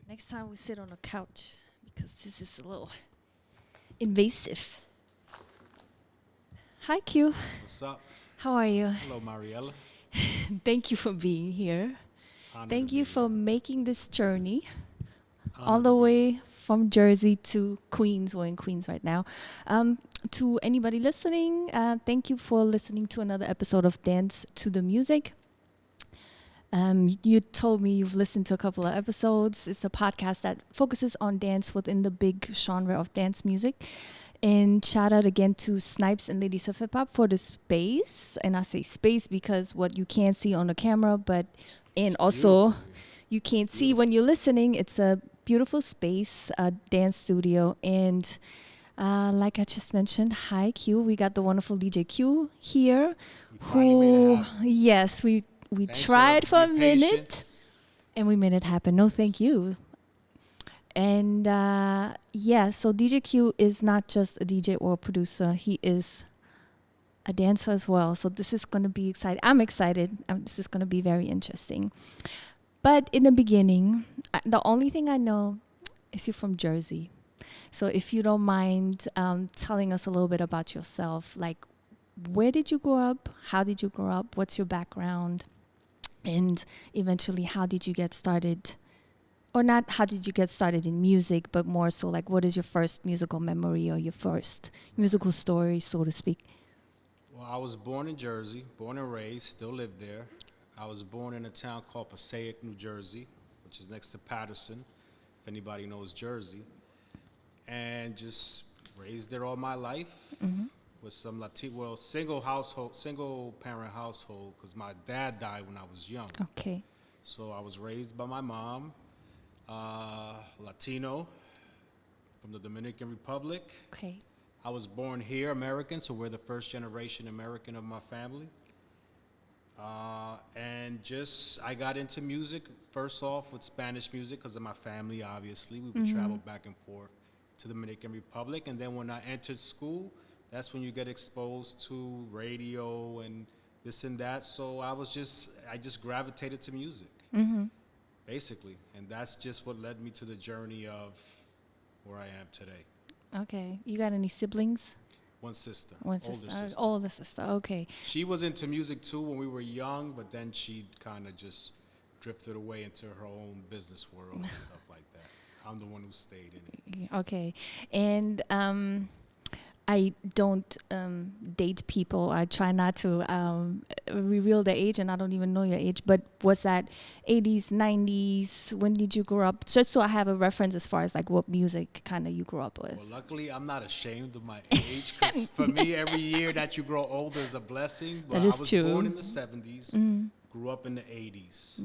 Next time we sit on a couch because this is a little invasive. Hi, Q. What's up? How are you? Hello, Mariella. Thank you for being here. Honored Thank to you be for here. making this journey all Honored the to be here. way from Jersey to Queens. We're in Queens right now. To anybody listening, thank you for listening to another episode of Dance to the Music. You told me you've listened to a couple of episodes. It's a podcast that focuses on dance within the big genre of dance music. And shout out again to Snipes and Ladies of Hip Hop for the space. And I say space because what you can't see on the camera, and also Beautiful. you can't see when you're listening. It's a beautiful space, a dance studio. And like I just mentioned, hi Q. We got the wonderful DJ Q here. We finally made it happen. Yes, we Thanks tried for a your minute. patience. And we made it happen. No, thank you. And so DJ Q is not just a DJ or a producer. He is a dancer as well. So this is going to be exciting. I'm excited. This is going to be very interesting. But in the beginning, the only thing I know is you're from Jersey. So if you don't mind telling us a little bit about yourself, like where did you grow up? How did you grow up? What's your background? And eventually, how did you get started? Or not how did you get started in music, but more so like what is your first musical memory or your first musical story, so to speak? Well, I was born in Jersey, born and raised, still live there. I was born in a town called Passaic, New Jersey, which is next to Patterson, if anybody knows Jersey. And just raised there all my life with some single parent household, because my dad died when I was young. Okay. So I was raised by my mom, Latino from the Dominican Republic. Okay. I was born here, American, so we're the first generation American of my family. I got into music, first off with Spanish music because of my family, obviously. We would travel back and forth to the Dominican Republic. And then when I entered school, that's when you get exposed to radio and this and that. So I just gravitated to music, basically. And that's just what led me to the journey of where I am today. Okay. You got any siblings? One sister, One older sister. sister. Older sister. Okay. She was into music too when we were young, but then she kind of just drifted away into her own business world and stuff like that. I'm the one who stayed in it. Okay. And I don't date people. I try not to reveal their age, and I don't even know your age. But was that 80s, 90s? When did you grow up? Just so I have a reference as far as like what music kind of you grew up with. Well, luckily, I'm not ashamed of my age, because for me, every year that you grow older is a blessing. But That is I was true. born in the 70s, grew up in the 80s.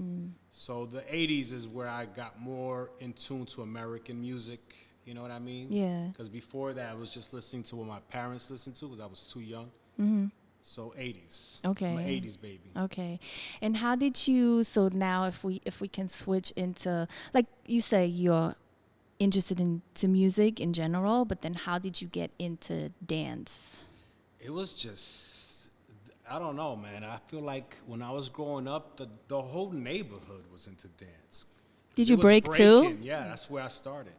So the 80s is where I got more in tune to American music. You know what I mean? Yeah. Because before that, I was just listening to what my parents listened to because I was too young. So 80s. Okay. I'm an 80s baby. Okay. And how did you, so now if we can switch into, like you say you're interested into music in general, but then how did you get into dance? It was just, I don't know, man. I feel like when I was growing up, the whole neighborhood was into dance. Did It you was break breaking. too? Yeah, that's where I started.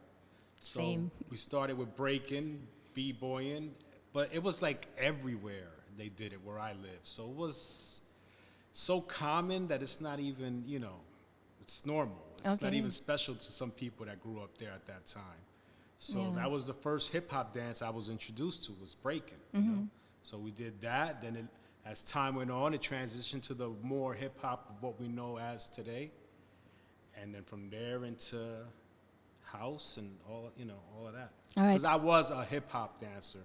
So Same. we started with breaking, b-boying, but it was like everywhere they did it where I live. So it was so common that it's not even, it's normal. It's not Okay. even special to some people that grew up there at that time. So Yeah. that was the first hip hop dance I was introduced to, was breaking. You know? So we did that. Then as time went on, it transitioned to the more hip hop of what we know as today. And then from there into house and all of that. All right. Because I was a hip hop dancer.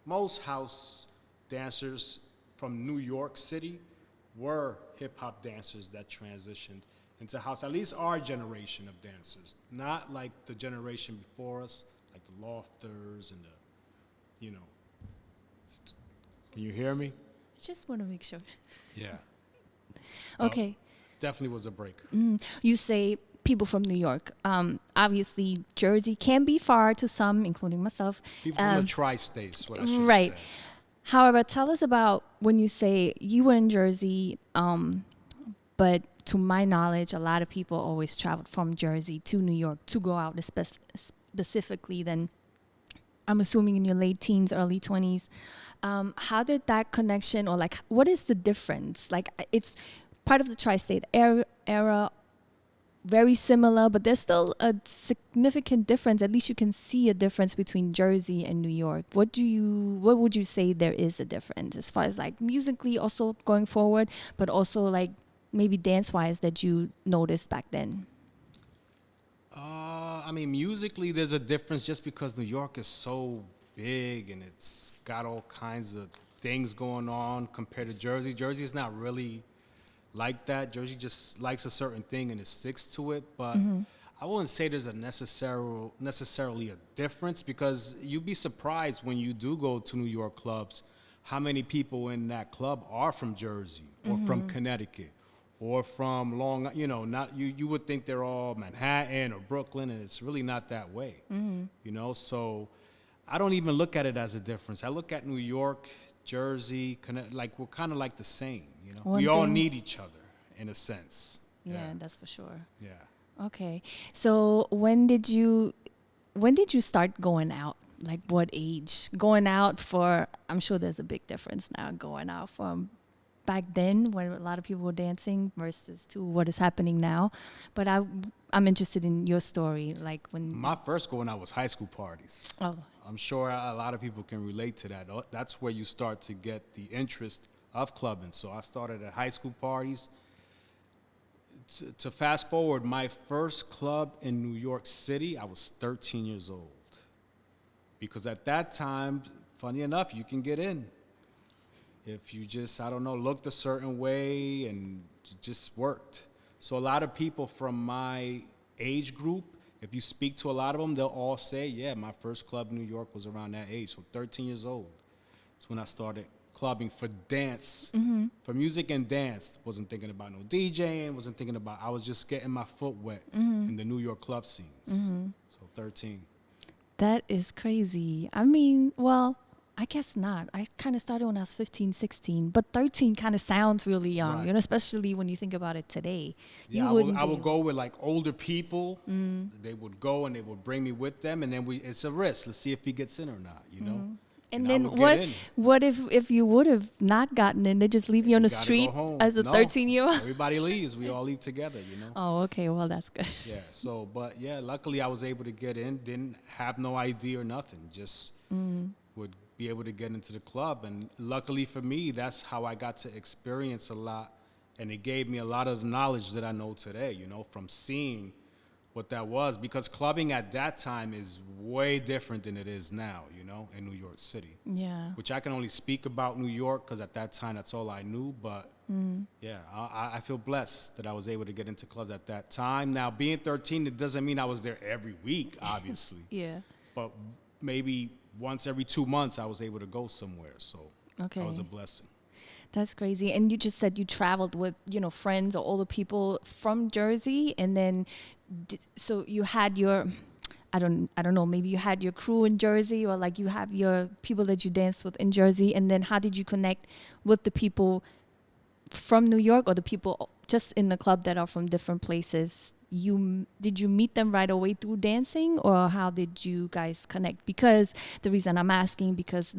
Most house dancers from New York City were hip hop dancers that transitioned into house. At least our generation of dancers, not like the generation before us, like the lofters and the, Can you hear me? Just want to make sure. Yeah. Okay. Definitely was a breaker. You say people from New York. Obviously, Jersey can be far to some, including myself. People from the tri-states, what I should Right. say. However, tell us about when you say you were in Jersey, but to my knowledge, a lot of people always traveled from Jersey to New York to go out, specifically then. I'm assuming in your late teens, early 20s. How did that connection, or like, what is the difference? Like, it's part of the tri-state era, very similar, but there's still a significant difference. At least you can see a difference between Jersey and New York. What would you say there is a difference as far as like musically also going forward, but also like maybe dance-wise that you noticed back then? I mean, musically, there's a difference just because New York is so big and it's got all kinds of things going on compared to Jersey. Jersey is not really like that. Jersey just likes a certain thing and it sticks to it. But I wouldn't say there's a necessarily a difference, because you'd be surprised when you do go to New York clubs how many people in that club are from Jersey or from Connecticut. Or from you would think they're all Manhattan or Brooklyn, and it's really not that way, so I don't even look at it as a difference. I look at New York, Jersey, like we're kind of like the same, we all need each other in a sense. Yeah, that's for sure. Yeah. Okay. So when did you start going out? Like what age? Going out for, I'm sure there's a big difference now going out from back then when a lot of people were dancing versus to what is happening now. But I'm interested in your story, like when... My first going out was high school parties. Oh. I'm sure a lot of people can relate to that. That's where you start to get the interest of clubbing. So I started at high school parties. To fast forward, my first club in New York City, I was 13 years old. Because at that time, funny enough, you can get in. If you just, looked a certain way and it just worked. So a lot of people from my age group, if you speak to a lot of them, they'll all say, yeah, my first club in New York was around that age, so 13 years old. That's when I started clubbing for dance, for music and dance. Wasn't thinking about no DJing, I was just getting my foot wet in the New York club scenes. So 13. That is crazy. I mean, well, I guess not. I kind of started when I was 15, 16, but 13 kind of sounds really young, Right. Especially when you think about it today. Yeah, I would go with like older people. They would go and they would bring me with them, and then it's a risk. Let's see if he gets in or not, And then what if you would have not gotten in? They just leave you on the street as a 13-year-old? Everybody leaves. We all leave together, Oh, okay. Well, that's good. Yeah. So, but yeah, luckily I was able to get in. Didn't have no ID or nothing. Just would be able to get into the club. And luckily for me, that's how I got to experience a lot. And it gave me a lot of the knowledge that I know today, from seeing what that was. Because clubbing at that time is way different than it is now, in New York City. Yeah. Which I can only speak about New York because at that time, that's all I knew. But yeah, I feel blessed that I was able to get into clubs at that time. Now, being 13, it doesn't mean I was there every week, obviously. Yeah. But maybe once every 2 months, I was able to go somewhere. So that was a blessing. That's crazy. And you just said you traveled with, friends or older people from Jersey. And then, so you had your, I don't know, maybe you had your crew in Jersey, or like you have your people that you danced with in Jersey. And then how did you connect with the people from New York, or the people just in the club that are from different places? Did you meet them right away through dancing, or how did you guys connect? Because the reason I'm asking, because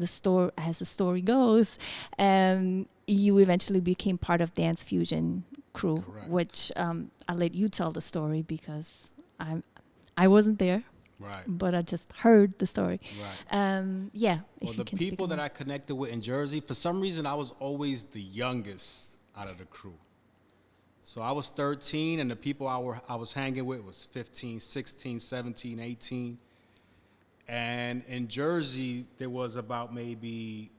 as the story goes, you eventually became part of Dance Fusion crew. Correct. Which I'll let you tell the story, because I wasn't there. Right. But I just heard the story. Right. Yeah. Well, the people that I connected with in Jersey, for some reason, I was always the youngest out of the crew. So I was 13, and the people I was hanging with was 15, 16, 17, 18. And in Jersey, there was about maybe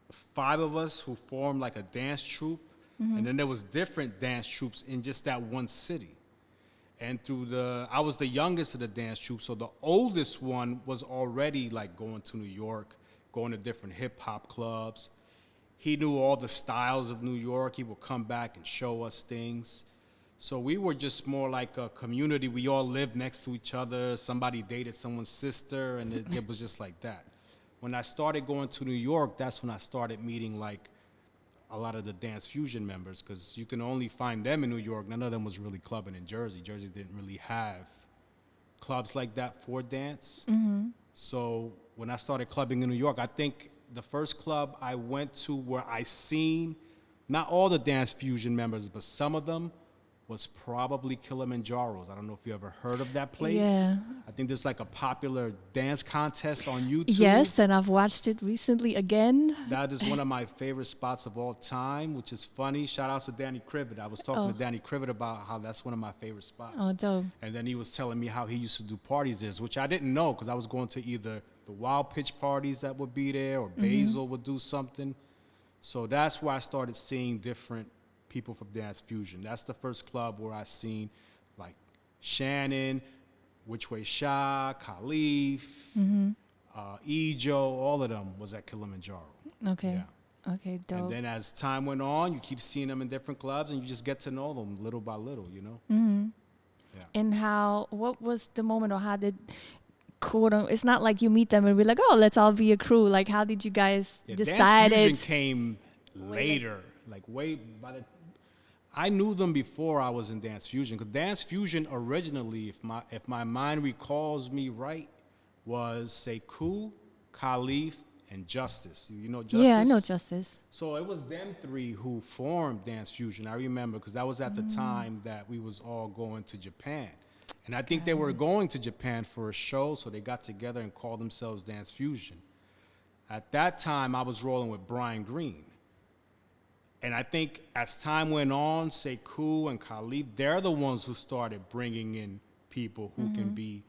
5 of us who formed like a dance troupe. And then there was different dance troupes in just that one city. And I was the youngest of the dance troupe, so the oldest one was already like going to New York, going to different hip hop clubs. He knew all the styles of New York. He would come back and show us things. So we were just more like a community. We all lived next to each other. Somebody dated someone's sister, and it was just like that. When I started going to New York, that's when I started meeting like a lot of the Dance Fusion members, because you can only find them in New York. None of them was really clubbing in Jersey. Jersey didn't really have clubs like that for dance. So when I started clubbing in New York, I think the first club I went to where I seen not all the Dance Fusion members, but some of them, was probably Kilimanjaro's. I don't know if you ever heard of that place. Yeah. I think there's like a popular dance contest on YouTube. Yes, and I've watched it recently again. That is one of my favorite spots of all time, which is funny. Shout out to Danny Crivet. I was talking to Danny Crivet about how that's one of my favorite spots. Oh, dope. And then he was telling me how he used to do parties there, which I didn't know, because I was going to either the Wild Pitch parties that would be there, or Basil would do something. So that's where I started seeing different people from Dance Fusion. That's the first club where I seen like Shannon, Which Way Sha, Khalif, Ejo, all of them was at Kilimanjaro. Okay. Yeah. Okay, dope. And then as time went on, you keep seeing them in different clubs, and you just get to know them little by little, you know? And what was the moment, or how did, it's not like you meet them and be like, oh, let's all be a crew. Like, how did you guys decide Dance Fusion it? came later, like way by the. I knew them before I was in Dance Fusion, because Dance Fusion originally, if my mind recalls me right, was Sekou, Khalif, and Justice. You know Justice? Yeah, I know Justice. So it was them three who formed Dance Fusion. I remember, because that was at the time that we was all going to Japan. And I think they were going to Japan for a show, so they got together and called themselves Dance Fusion. At that time, I was rolling with Brian Green. And I think as time went on, Sekou and Khalif, they're the ones who started bringing in people who can be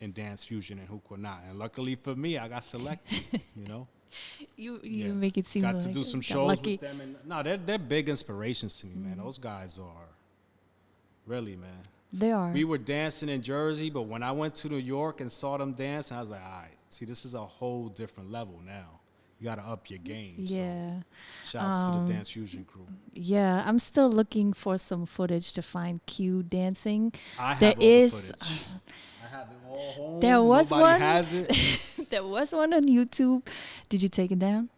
in Dance Fusion and who could not. And luckily for me, I got selected, you know? You make it seem got like to do some got shows lucky. with them. And no, they're big inspirations to me, man. Those guys are, really, man. They are. We were dancing in Jersey, but when I went to New York and saw them dance, I was like, all right, see, this is a whole different level now. You got to up your game. Yeah. So, shouts to the Dance Fusion crew. Yeah, I'm still looking for some footage to find Q dancing. I have There all is. the footage. I have it all home. There was Nobody one. has it. There was one on YouTube. Did you take it down?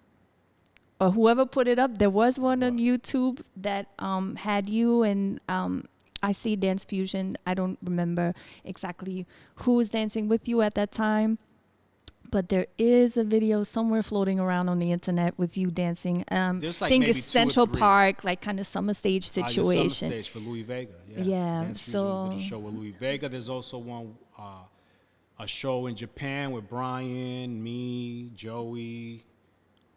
Or whoever put it up, there was one on YouTube that had you and I see Dance Fusion. I don't remember exactly who was dancing with you at that time. But there is a video somewhere floating around on the internet with you dancing. There's like I think maybe it's Central 2 or 3. Park, like kind of summer stage situation. Summer stage for Louis Vega. Yeah. Yeah, Dance so- Fusion did a show with Louis Vega. There's also one, a show in Japan with Brian, me, Joey.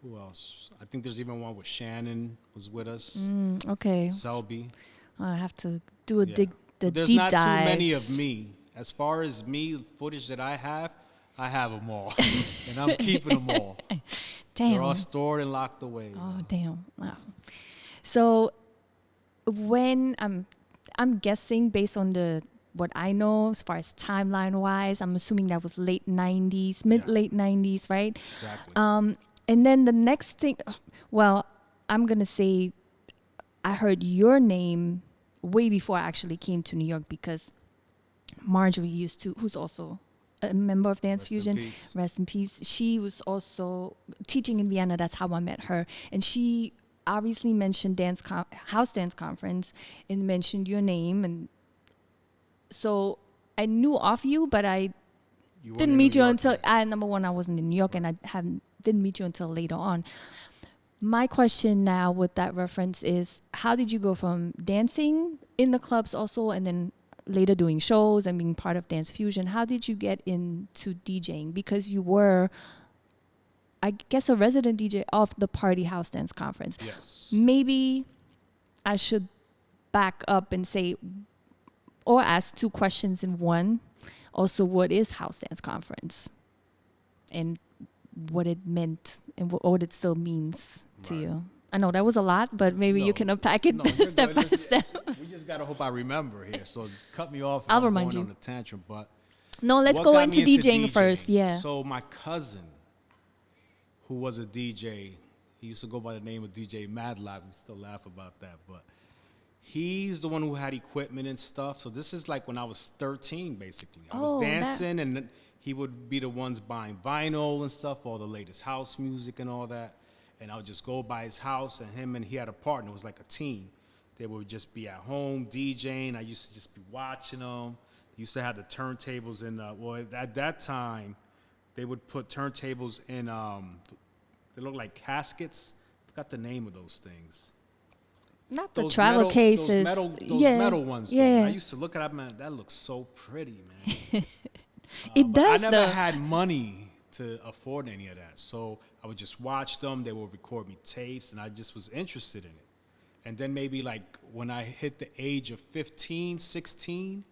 Who else? I think there's even one with Shannon was with us. Okay. Selby. I have to do a Yeah. There's deep not dive. too many of me. As far as me, footage that I have them all. And I'm keeping them all. Damn. They're all stored and locked away. Oh, damn. Wow. So when I'm guessing based on what I know as far as timeline wise, I'm assuming that was late 90s, late 90s, right? Exactly. And then the next thing, well, I'm going to say I heard your name way before I actually came to New York, because Marjorie who's also a member of Dance Rest in Fusion, peace. rest in peace. She was also teaching in Vienna. That's how I met her. And she obviously mentioned House Dance Conference and mentioned your name. And so I knew of you, but I You weren't didn't in meet New you York until yet. number one, I wasn't in New York, and I didn't meet you until later on. My question now with that reference is, how did you go from dancing in the clubs also, and then later doing shows and being part of Dance Fusion? How did you get into DJing? Because you were, I guess, a resident DJ of the Party House Dance Conference. Yes. Maybe I should back up and say, or ask 2 questions in one. Also, what is House Dance Conference? And what it meant and what it still means to you. I know that was a lot, but maybe you can unpack it you're step good. by Listen, step. We just gotta hope I remember here. So cut me off. if I'll I'm remind going you. on a tantrum, but No, let's what go got into me DJing first. Yeah. So my cousin, who was a DJ, he used to go by the name of DJ Madlock. We still laugh about that, but he's the one who had equipment and stuff. So this is like when I was 13, basically. I was Oh, that- dancing, and he would be the ones buying vinyl and stuff, all the latest house music and all that. And I would just go by his house, and he had a partner. It was like a team. They would just be at home DJing. I used to just be watching them. They used to have the turntables in, well, at that time, they would put turntables in, they look like caskets. I forgot the name of those things. Not the travel cases. Those metal ones. Yeah. I used to look at them, man, that looks so pretty, man. It does, I never had money to afford any of that. So I would just watch them. They would record me tapes, and I just was interested in it. And then maybe like when I hit the age of 15, 16,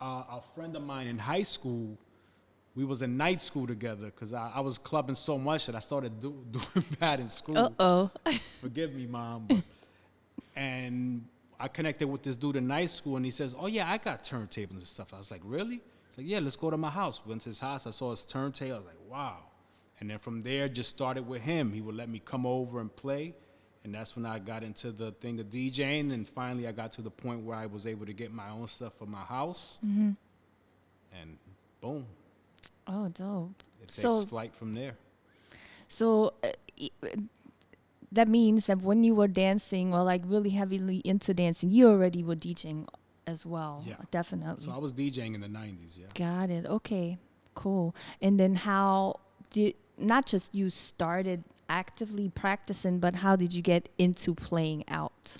a friend of mine in high school, we was in night school together because I was clubbing so much that I started doing bad in school. Uh-oh. Forgive me, Mom. And I connected with this dude in night school, and he says, oh, yeah, I got turntables and stuff. I was like, really? He's like, yeah, let's go to my house. Went to his house. I saw his turntable. I was like, wow. And then from there, just started with him. He would let me come over and play. And that's when I got into the thing of DJing. And finally, I got to the point where I was able to get my own stuff for my house. Mm-hmm. And boom. Oh, dope. It takes flight from there. So that means that when you were dancing or like really heavily into dancing, you already were DJing as well. Yeah. Definitely. So I was DJing in the 90s, yeah. Got it. Okay, cool. And then how did, not just you started actively practicing, but how did you get into playing out?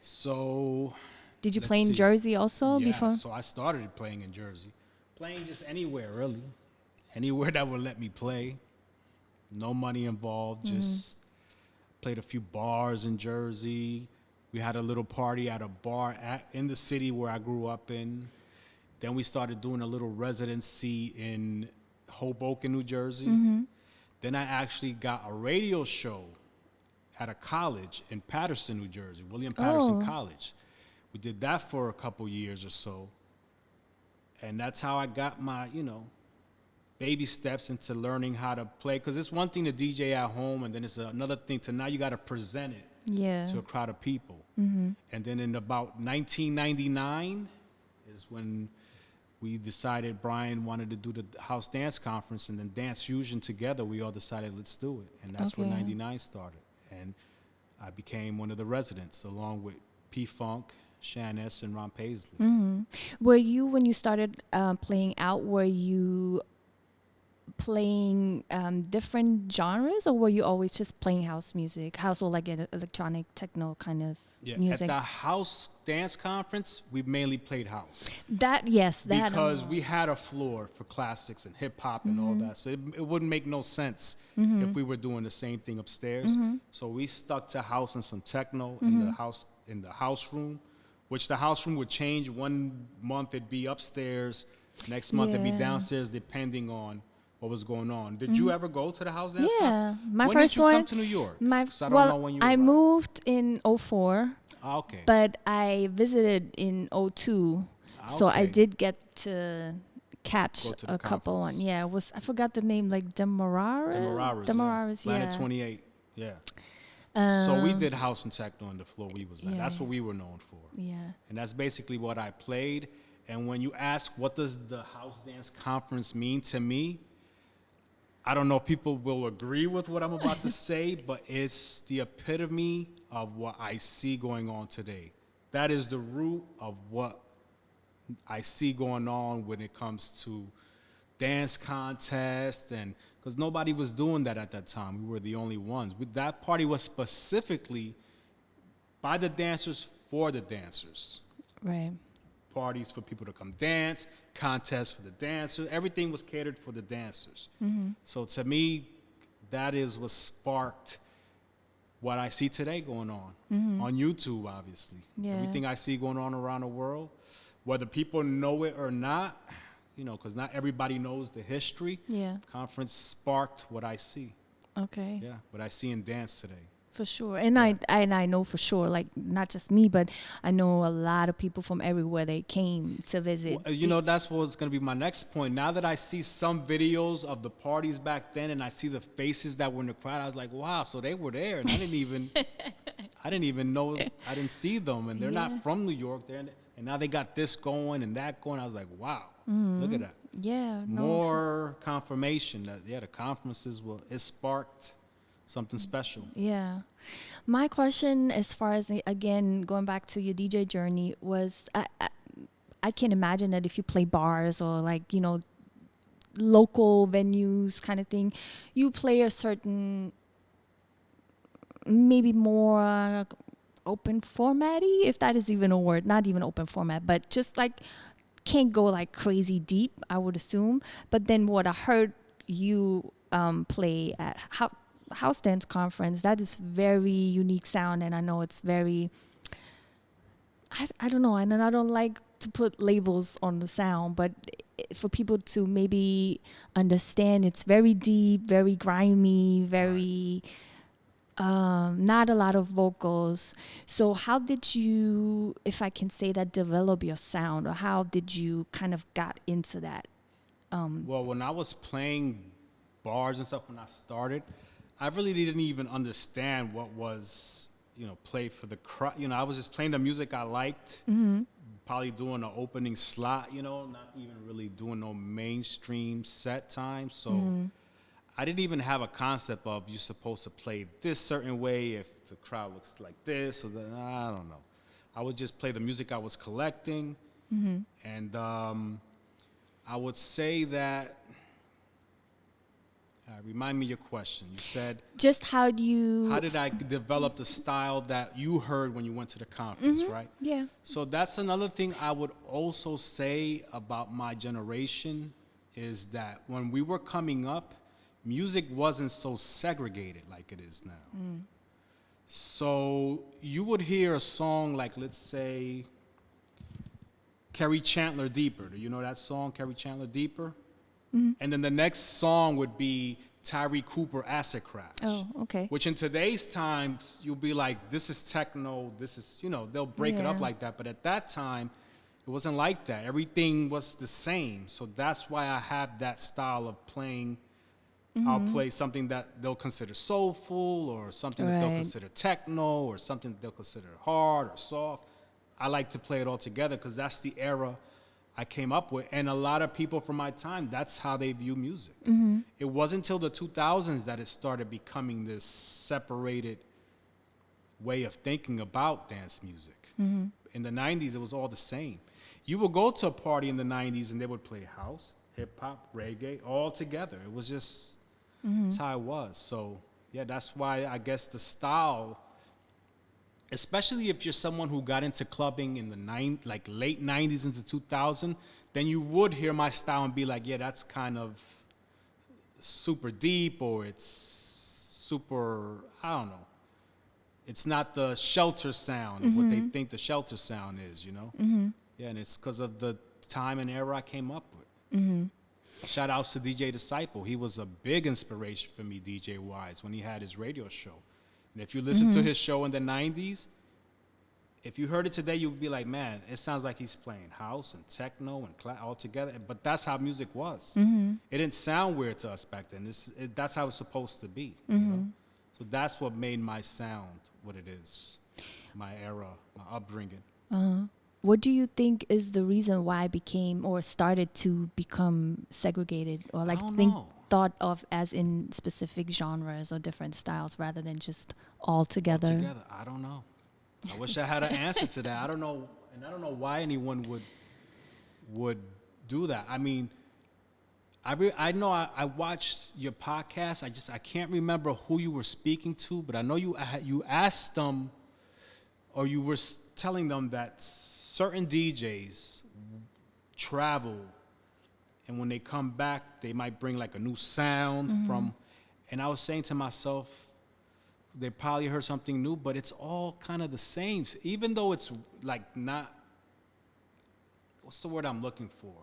So did you play in Jersey also before? Yeah, so I started playing in Jersey. Playing just anywhere, really. Anywhere that would let me play. No money involved, just played a few bars in Jersey. We had a little party at a bar in the city where I grew up in. Then we started doing a little residency in Hoboken, New Jersey. Mm-hmm. Then I actually got a radio show at a college in Paterson, New Jersey, William Patterson College. We did that for a couple years or so. And that's how I got my, baby steps into learning how to play. Because it's one thing to DJ at home, and then it's another thing to now you got to present it to a crowd of people. Mm-hmm. And then in about 1999 is when we decided Brian wanted to do the House Dance Conference, and then Dance Fusion together, we all decided, let's do it. And that's when 99 started. And I became one of the residents, along with P-Funk, Shan S, and Ron Paisley. Mm-hmm. Were you, when you started playing out, were you playing different genres, or were you always just playing house music, house or like electronic techno kind of music? At the House Dance Conference, we mainly played house. Because we had a floor for classics and hip hop and all that, so it wouldn't make no sense if we were doing the same thing upstairs. So we stuck to house and some techno in the house room, which the house room would change. One month it'd be upstairs, next month it'd be downstairs, depending on what was going on. Did you ever go to the House Dance Conference? My when first did you one. Come to New York? I moved in 2004. Okay. But I visited in 2002, so I did get to catch a couple on. Yeah, it was, I forgot the name, like Demararis. Planet 28. Yeah. So we did house and techno on the floor we was at. That's what we were known for. Yeah. And that's basically what I played. And when you ask what does the House Dance Conference mean to me, I don't know if people will agree with what I'm about to say, but it's the epitome of what I see going on today. That is the root of what I see going on when it comes to dance contests, and because nobody was doing that at that time. We were the only ones. That party was specifically by the dancers for the dancers. Right. Parties for people to come dance, contests for the dancers. Everything was catered for the dancers. Mm-hmm. So to me, that is what sparked what I see today going on YouTube, obviously. Yeah. Everything I see going on around the world, whether people know it or not, because not everybody knows the history. Yeah. Conference sparked what I see. Okay. Yeah, what I see in dance today. For sure. And I know for sure, like, not just me, but I know a lot of people from everywhere they came to visit. Well, that's what's going to be my next point. Now that I see some videos of the parties back then and I see the faces that were in the crowd, I was like, wow, so they were there. And I didn't even know, I didn't see them. And they're not from New York. And now they got this going and that going. I was like, wow, look at that. Yeah. More confirmation that, the conferences, it sparked something special. Yeah. My question, as far as, again, going back to your DJ journey, was I can imagine that if you play bars or like, local venues kind of thing, you play a certain, maybe more open formatty, if that is even a word, not even open format, but just like can't go like crazy deep, I would assume. But then what I heard you play at House Dance Conference, that is very unique sound, and I know it's very, I don't know, and I don't like to put labels on the sound, but for people to maybe understand, it's very deep, very grimy, very not a lot of vocals. So how did you, if I can say that, develop your sound, or how did you kind of got into that? Well, when I was playing bars and stuff when I started, I really didn't even understand what was, play for the crowd. I was just playing the music I liked, probably doing an opening slot, not even really doing no mainstream set time. So I didn't even have a concept of you're supposed to play this certain way if the crowd looks like this or that. I don't know. I would just play the music I was collecting. And I would say that, remind me your question. You said, just how did I develop the style that you heard when you went to the conference, right? Yeah. So that's another thing I would also say about my generation, is that when we were coming up, music wasn't so segregated like it is now. So you would hear a song like, let's say, Kerry Chandler Deeper. Do you know that song, Kerry Chandler Deeper? And then the next song would be Tyree Cooper, Acid Crash. Oh, okay. Which in today's times, you'll be like, this is techno, this is, they'll break it up like that. But at that time, it wasn't like that. Everything was the same. So that's why I have that style of playing. I'll play something that they'll consider soulful, or something that they'll consider techno, or something that they'll consider hard or soft. I like to play it all together because that's the era I came up with. And a lot of people from my time, that's how they view music. It wasn't until the 2000s that it started becoming this separated way of thinking about dance music. In the 90s, it was all the same. You would go to a party in the 90s and they would play house, hip hop, reggae, all together. It was just, that's how it was. So yeah, that's why I guess the style, especially if you're someone who got into clubbing in the late 90s into 2000, then you would hear my style and be like, yeah, that's kind of super deep, or it's super, I don't know. It's not the Shelter sound of what they think the Shelter sound is, Yeah, and it's because of the time and era I came up with. Shout outs to DJ Disciple. He was a big inspiration for me, DJ-wise, when he had his radio show. And if you listen to his show in the 90s, if you heard it today, you'd be like, man, it sounds like he's playing house and techno and all together. But that's how music was. It didn't sound weird to us back then. That's how it's supposed to be. So that's what made my sound what it is, my era, my upbringing. What do you think is the reason why it became or started to become segregated, or like thought of as in specific genres or different styles rather than just all together? I don't know. I wish I had an answer to that. I don't know, and I don't know why anyone would do that. I mean, I know I watched your podcast. I can't remember who you were speaking to, but I know you asked them, or you were telling them that certain DJs travel, and when they come back, they might bring like a new sound from, and I was saying to myself, they probably heard something new, but it's all kind of the same. Even though it's like not, what's the word I'm looking for?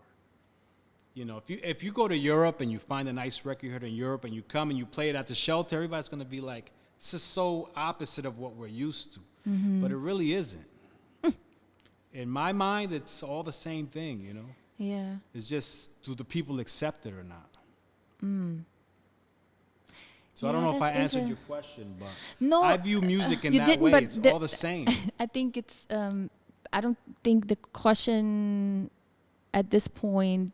If you go to Europe and you find a nice record you heard in Europe and you come and you play it at the Shelter, everybody's going to be like, this is so opposite of what we're used to. But it really isn't. In my mind, it's all the same thing, Yeah. It's just, do the people accept it or not? So I don't know if I answered your question, but no, I view music in you that didn't, way. but It's all the same. I think it's, I don't think the question at this point,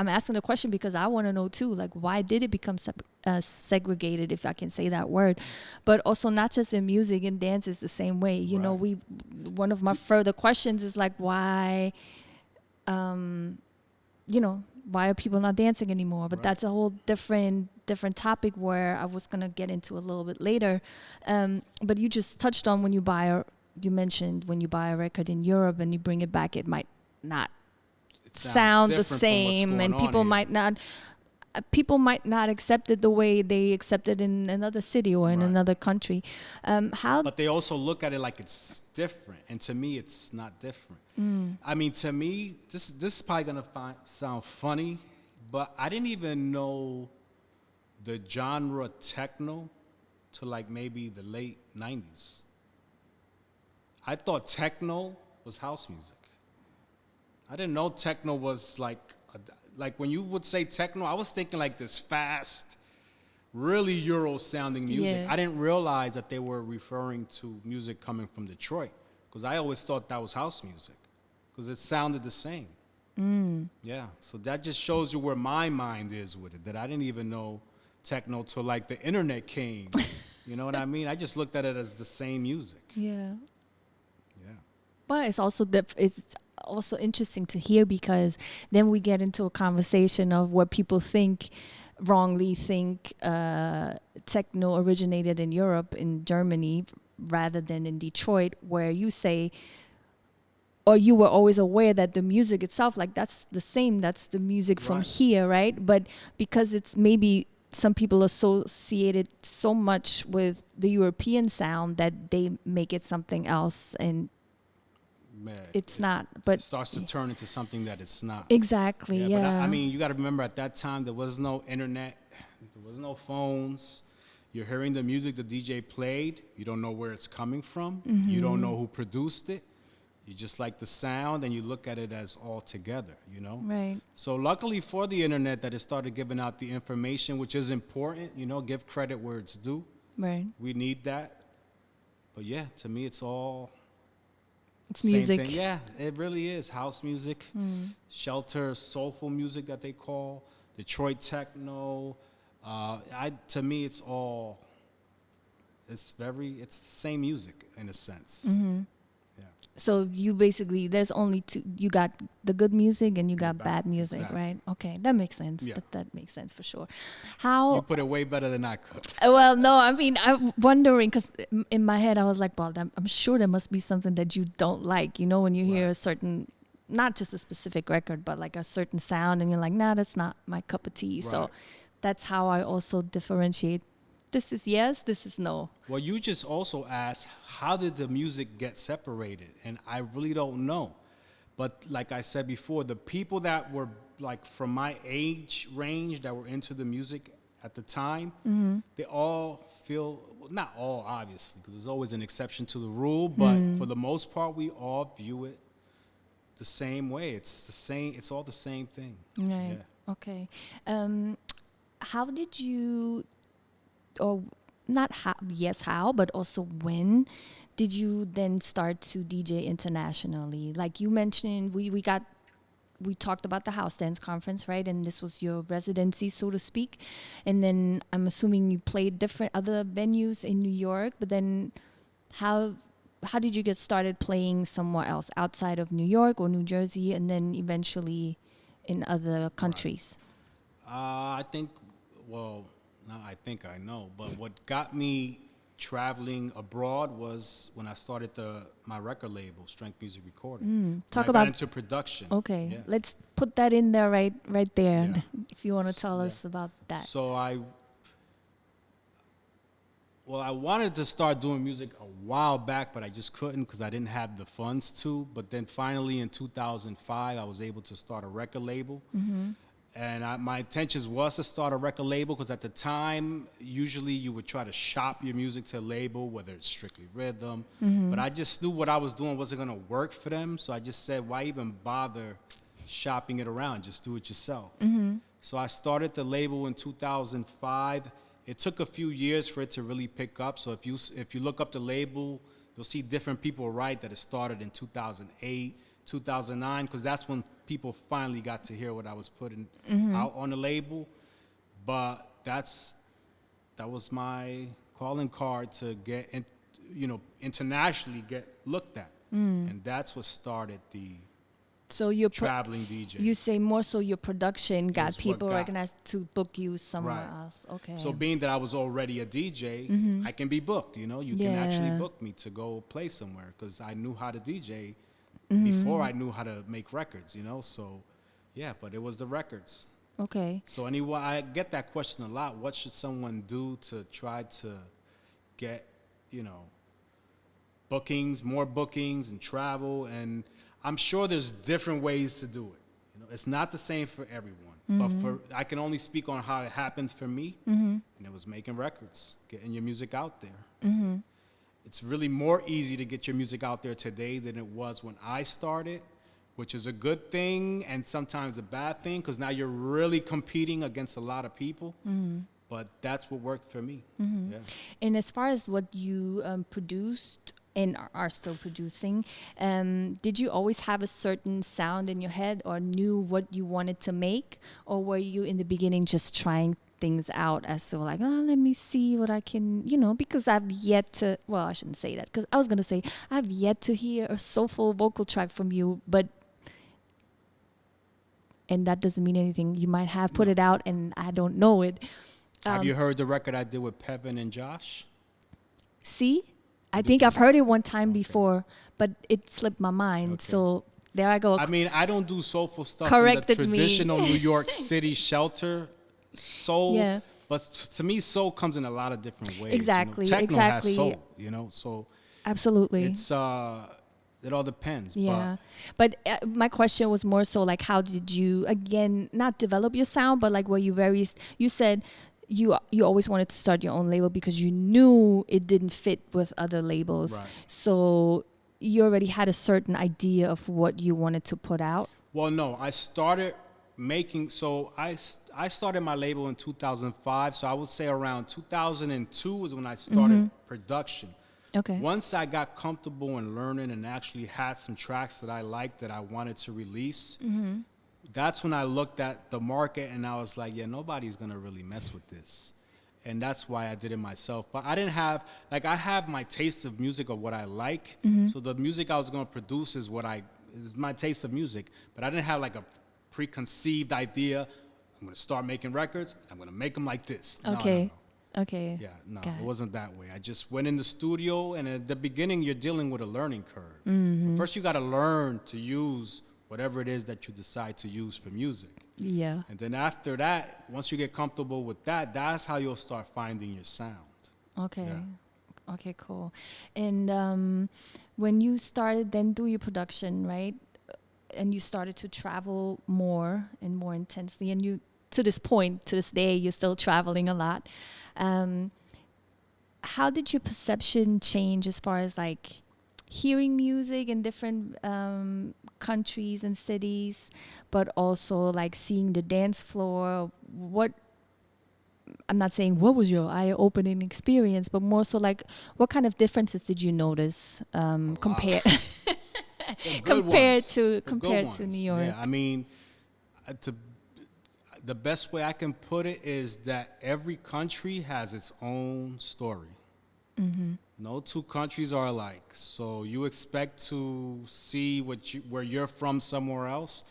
I'm asking the question because I want to know too, like, why did it become segregated, if I can say that word? But also not just in music, in dance is the same way. You know, one of my further questions is like, why, you know, why are people not dancing anymore? But that's a whole different topic where I was gonna get into a little bit later. But you just touched on when you you mentioned when you buy a record in Europe and you bring it back, it might not sound the same, and people might not accept it the way they accept it in another city or in another country. But they also look at it like it's different, and to me, it's not different. I mean, to me, this is probably gonna sound funny, but I didn't even know the genre techno to like maybe the late 90s. I thought techno was house music. I didn't know techno was like when you would say techno, I was thinking like this fast, really Euro sounding music. Yeah. I didn't realize that they were referring to music coming from Detroit, because I always thought that was house music because it sounded the same. Yeah, so that just shows you where my mind is with it, that I didn't even know techno till like the internet came. You know what I mean? I just looked at it as the same music. Yeah. Yeah. But it's also it's also interesting to hear, because then we get into a conversation of what people wrongly think techno originated in Europe, in Germany, rather than in Detroit, where you say, or you were always aware that the music itself, like that's the music from here, right? But because it's maybe some people associate it so much with the European sound that they make it something else, and it's not. But it starts to turn into something that it's not. Exactly. Yeah. But I mean, you got to remember, at that time there was no internet, there was no phones. You're hearing the music the DJ played. You don't know where it's coming from. You don't know who produced it. You just like the sound, and you look at it as all together, you know? Right. So luckily for the internet that it started giving out the information, which is important, you know, give credit where it's due. Right. We need that. But yeah, to me, it's all... It's music. Thing. Yeah, it really is. House music, shelter, soulful music that they call, Detroit techno. To me, it's all... It's the same music in a sense. Yeah. So you basically, there's only two. You got the good music and you got bad music, exactly. right? Okay, that makes sense. Yeah. That makes sense for sure. How? You put it way better than I could. Well, no, I mean, I'm wondering, because in my head I was like, well, I'm sure there must be something that you don't like. You know, when you hear a certain, not just a specific record, but like a certain sound, and you're like, nah, that's not my cup of tea. Right. So that's how I also differentiate. This is yes, this is no. Well, you just also asked, how did the music get separated? And I really don't know. But like I said before, the people that were like from my age range that were into the music at the time, they all feel, well, not all obviously, because there's always an exception to the rule, but for the most part, we all view it the same way. It's the same, it's all the same thing. Right, yeah. Okay. How did you, or not how, yes, how, but also when did you then start to DJ internationally? Like you mentioned, we talked about the House Dance Conference, right? And this was your residency, so to speak. And then I'm assuming you played different other venues in New York, but then how did you get started playing somewhere else outside of New York or New Jersey, and then eventually in other countries? I think, well, now I think I know, but what got me traveling abroad was when I started my record label, Strength Music Recording. Talk I about got into production. Okay, yeah. Let's put that in there right there. Yeah. If you want to tell us about that. So I wanted to start doing music a while back, but I just couldn't because I didn't have the funds to. But then finally in 2005, I was able to start a record label. And my intentions was to start a record label because at the time, usually you would try to shop your music to a label, whether it's strictly rhythm. But I just knew what I was doing wasn't going to work for them. So I just said, why even bother shopping it around? Just do it yourself. So I started the label in 2005. It took a few years for it to really pick up. So if you look up the label, you'll see different people write that it started in 2008, 2009, because that's when people finally got to hear what I was putting out on the label. But that was my calling card to get, internationally get looked at. And that's what started the So your traveling DJ. You say more so your production got Is what people got- recognized to book you somewhere Right. else. Okay. So being that I was already a DJ, I can be booked, you can actually book me to go play somewhere, because I knew how to DJ before I knew how to make records, so yeah, but it was the records. Okay. So anyway, I get that question a lot. What should someone do to try to get, more bookings and travel? And I'm sure there's different ways to do it. It's not the same for everyone. But I can only speak on how it happened for me, and it was making records, getting your music out there. It's really more easy to get your music out there today than it was when I started, which is a good thing and sometimes a bad thing, because now you're really competing against a lot of people. But that's what worked for me. Yeah. And as far as what you produced and are still producing, did you always have a certain sound in your head or knew what you wanted to make? Or were you in the beginning just trying things out as so like, let me see what I can, because I've yet to, well, I shouldn't say that, because I was going to say, I've yet to hear a soulful vocal track from you, and that doesn't mean anything. You might have put it out and I don't know it. Have you heard the record I did with Pevin and Josh? See? I think I've heard it one time before, but it slipped my mind. Okay. So there I go. I mean, I don't do soulful stuff Corrected in the me. traditional New York City shelter soul. Yeah. But to me, soul comes in a lot of different ways. Exactly, Techno exactly. has soul, so Absolutely. it's it all depends. Yeah. But my question was more so like, how did you, again, not develop your sound, but like were you you said you always wanted to start your own label because you knew it didn't fit with other labels. Right. So you already had a certain idea of what you wanted to put out? Well, no, I started making, so I started my label in 2005. So I would say around 2002 is when I started production. Okay. Once I got comfortable in learning and actually had some tracks that I liked that I wanted to release, that's when I looked at the market and I was like, yeah, nobody's going to really mess with this. And that's why I did it myself. But I didn't have, like, I have my taste of music of what I like. So the music I was going to produce is my taste of music. But I didn't have like a preconceived idea. I'm going to start making records. I'm going to make them like this. Okay. No. Okay. Yeah, no, Got it it. wasn't that way. I just went in the studio, and at the beginning, you're dealing with a learning curve. First, you got to learn to use whatever it is that you decide to use for music. Yeah. And then after that, once you get comfortable with that, that's how you'll start finding your sound. Okay. Yeah. Okay, cool. And when you started then do your production, right? And you started to travel more and more intensely, and you, to this point, to this day, you're still traveling a lot. How did your perception change as far as like hearing music in different countries and cities, but also like seeing the dance floor? I'm not saying what was your eye-opening experience, but more so like what kind of differences did you notice compared to New York? Yeah, I mean, the best way I can put it is that every country has its own story. No two countries are alike. So you expect to see where you're from somewhere else,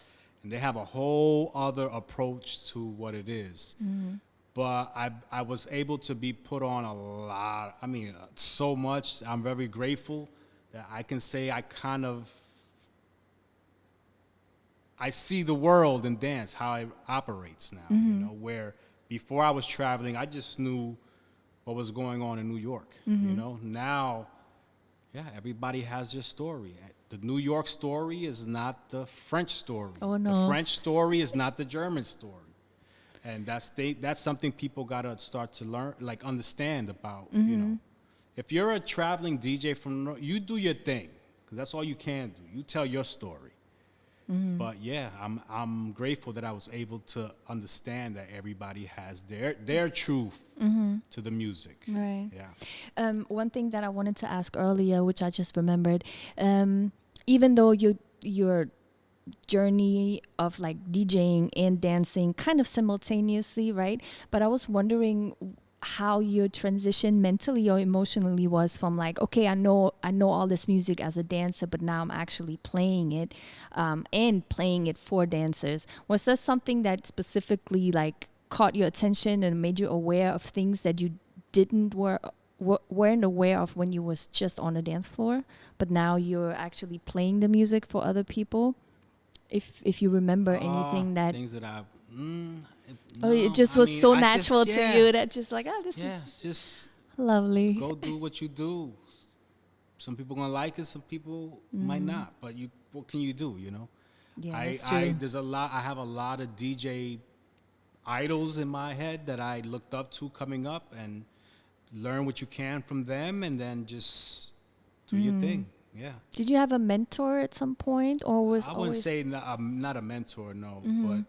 and they have a whole other approach to what it is. But I was able to be put on a lot. I mean, so much. I'm very grateful that I can say I see the world in dance, how it operates now, where before I was traveling, I just knew what was going on in New York, Now, yeah, everybody has their story. The New York story is not the French story. Oh, no. The French story is not the German story. And that's something people got to start to learn, like understand about, If you're a traveling DJ you do your thing, because that's all you can do. You tell your story. But yeah, I'm grateful that I was able to understand that everybody has their truth to the music. Right. Yeah. One thing that I wanted to ask earlier, which I just remembered, even though you your journey of like DJing and dancing kind of simultaneously, right? But I was wondering how your transition mentally or emotionally was from like, okay, I know all this music as a dancer, but now I'm actually playing it, and playing it for dancers. Was there something that specifically like caught your attention and made you aware of things that you weren't aware of when you was just on the dance floor, but now you're actually playing the music for other people? If you remember anything that, things that I oh, it no, just I was mean, so I natural just, to yeah, you that just like, oh, this yeah, is it's just lovely. go do what you do. Some people gonna like it, some people might not. But what can you do? You know, Yeah, that's true. I have a lot of DJ idols in my head that I looked up to coming up, and learn what you can from them, and then just do your thing. Yeah. Did you have a mentor at some point, or was I wouldn't always? say not a mentor, no, but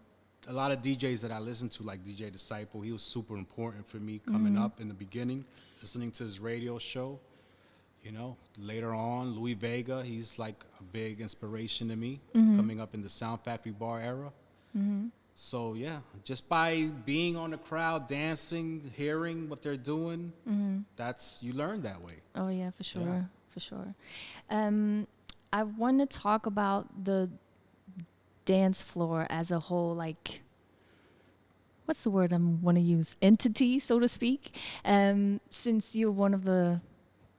a lot of DJs that I listened to, like DJ Disciple, he was super important for me coming up in the beginning, listening to his radio show. You know, later on, Louis Vega, he's like a big inspiration to me coming up in the Sound Factory bar era. So yeah, just by being on the crowd, dancing, hearing what they're doing, you learn that way. Oh yeah, for sure, Yeah. for sure. I want to talk about the dance floor as a whole, like, what's the word I want to use? Entity, so to speak. Since you're one of the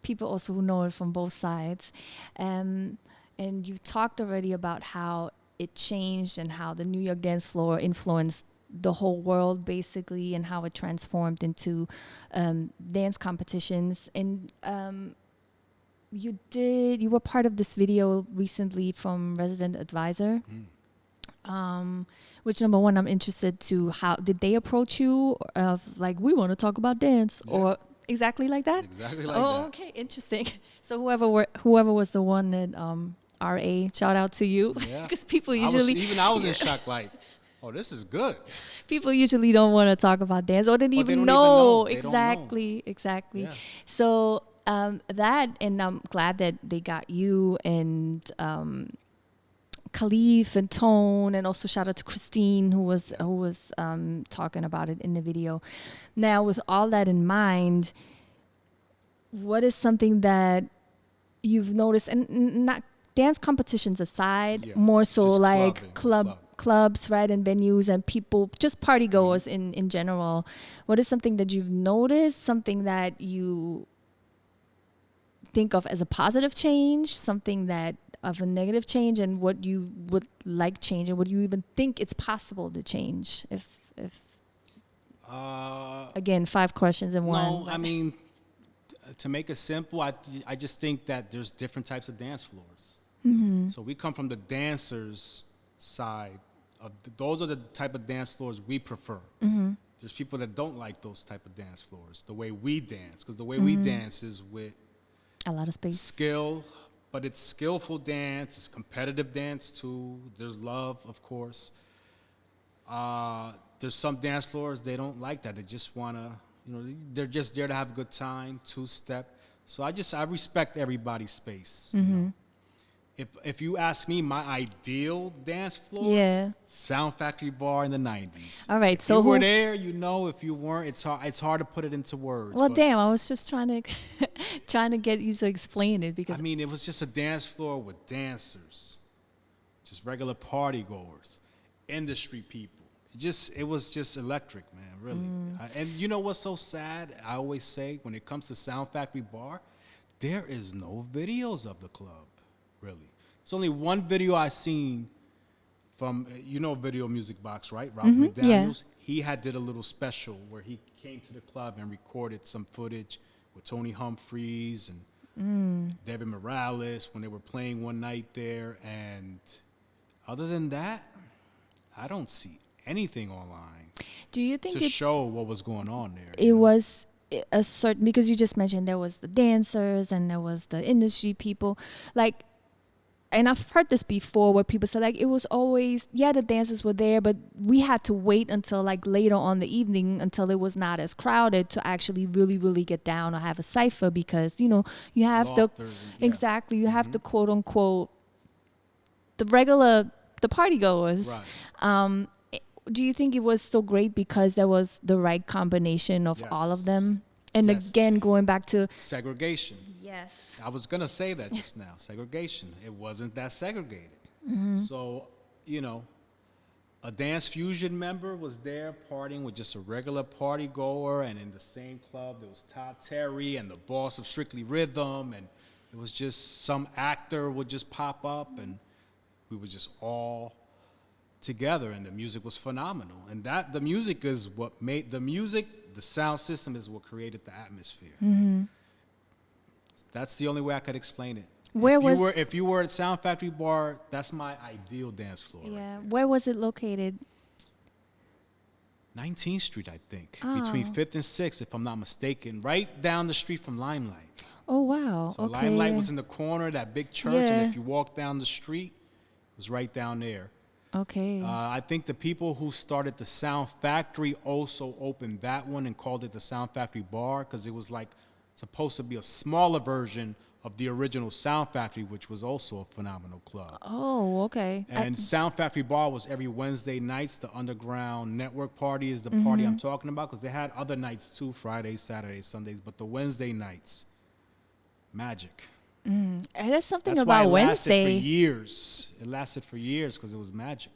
people also who know it from both sides, and you've talked already about how it changed and how the New York dance floor influenced the whole world basically, and how it transformed into dance competitions. And you were part of this video recently from Resident Advisor. Which, number one, I'm interested to how did they approach you of like, we want to talk about dance, or exactly like that? Exactly like Oh, that. okay, interesting. So whoever was the one that RA, shout out to you, Yeah. because people usually I was in shock, like, oh, this is good. people usually don't want to talk about dance, or didn't But they even don't even know. know. They don't know. Exactly. Yeah. So that, and I'm glad that they got you and Khalif and Tone, and also shout out to Christine who was talking about it in the video. Now, with all that in mind, what is something that you've noticed, and not dance competitions aside, Yeah, more so just like clubbing. clubs, right, and venues and people, just party goers in general. What is something that you've noticed, something that you think of as a positive change, something that of a negative change, and what you would like change, and what you even think it's possible to change? If again, 5 questions in one. No, I mean, to make it simple, I just think that there's different types of dance floors. So we come from the dancers' side. Those are the type of dance floors we prefer. There's people that don't like those type of dance floors, the way we dance, because the way we dance is with A lot of space. skill, but it's skillful dance, it's competitive dance too. There's love, of course. There's some dance floors, they don't like that. They just want to, they're just there to have a good time, two-step. So I respect everybody's space. You know? If you ask me, my ideal dance floor, Yeah. Sound Factory bar in the 90s. All right. If So you were who? there, if you weren't, it's hard to put it into words. Well, but, damn. I was just trying to trying to get you to explain it, because I mean, it was just a dance floor with dancers, just regular party goers, industry people. It was just electric, man, really. And you know what's so sad? I always say, when it comes to Sound Factory bar, there is no videos of the club, really. There's only one video I seen from, Video Music Box, right? Ralph McDaniels. He did a little special where he came to the club and recorded some footage with Tony Humphries and Devin Morales when they were playing one night there. And other than that, I don't see anything online do you think to show what was going on there. it was a certain, because you just mentioned there was the dancers and there was the industry people, like, and I've heard this before where people say like, it was always, the dancers were there, but we had to wait until like later on the evening until it was not as crowded to actually really, really get down or have a cypher, because you have Lofters and- exactly, you have the quote unquote the regular, the party goers. Right. Do you think it was so great because there was the right combination of all of Yes. them? And Yes. again, going back to Segregation. yes, I was gonna say that just now. Segregation. It wasn't that segregated. So, you know, a Dance Fusion member was there partying with just a regular party goer, and in the same club there was Todd Terry and the boss of Strictly Rhythm, and it was just some actor would just pop up, and we were just all together, and the music was phenomenal. And that the music is what made the music, the sound system is what created the atmosphere. That's the only way I could explain it. If you were at Sound Factory Bar, that's my ideal dance floor. yeah, Right where was it located? 19th Street, I think, between 5th and 6th, if I'm not mistaken, right down the street from Limelight. Oh wow, So okay. Limelight was in the corner, that big church, Yeah. and if you walk down the street, it was right down there. Okay. I think the people who started the Sound Factory also opened that one and called it the Sound Factory Bar because it was like supposed to be a smaller version of the original Sound Factory, which was also a phenomenal club. Oh, okay. And Sound Factory Bar was every Wednesday nights. The Underground Network Party is the party I'm talking about because they had other nights too, Fridays, Saturdays, Sundays, but the Wednesday nights, magic. And there's something That's why about it lasted for Wednesday. years. It lasted for years because it was magic.